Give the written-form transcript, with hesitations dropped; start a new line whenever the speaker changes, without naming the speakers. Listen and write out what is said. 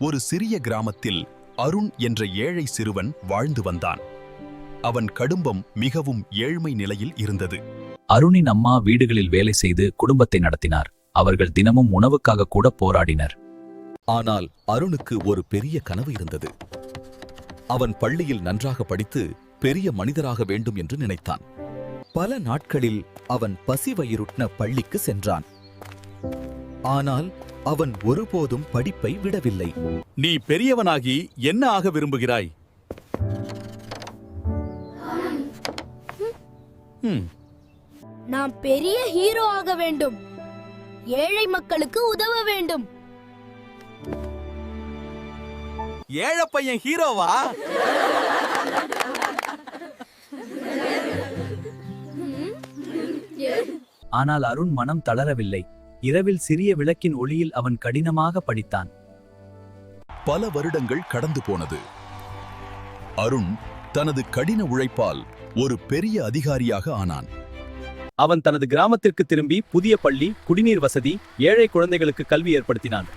ஒரு சிறிய கிராமத்தில் அருண் என்ற ஏழை சிறுவன் வாழ்ந்து வந்தான். அவன் குடும்பம் மிகவும் ஏழ்மை நிலையில் இருந்தது.
அருணின் அம்மா வீடுகளில் வேலை செய்து குடும்பத்தை நடத்தினார். அவர்கள் தினமும் உணவுக்காக கூட போராடினர்.
ஆனால் அருணுக்கு ஒரு பெரிய கனவு இருந்தது. அவன் பள்ளியில் நன்றாக படித்து பெரிய மனிதராக வேண்டும் என்று நினைத்தான். பல நாட்களில் அவன் பசிவயிறுட்ன பள்ளிக்கு சென்றான். ஆனால் அவன் ஒருபோதும் படிப்பை விடவில்லை.
நீ பெரியவனாகி என்ன ஆக விரும்புகிறாய்?
நான் பெரிய ஹீரோ ஆக வேண்டும். ஏழை மக்களுக்கு உதவ வேண்டும்.
ஏழை பையன் ஹீரோவா?
ஆனால் அருண் மனம் தளரவில்லை. இரவில் சிறிய விளக்கின் ஒளியில் அவன் கடினமாக படித்தான்.
பல வருடங்கள் கடந்து போனது. அருண் தனது கடின உழைப்பால் ஒரு பெரிய அதிகாரியாக ஆனான்.
அவன் தனது கிராமத்திற்கு திரும்பி புதிய பள்ளி, குடிநீர் வசதி, ஏழை குழந்தைகளுக்கு கல்வி ஏற்படுத்தினான்.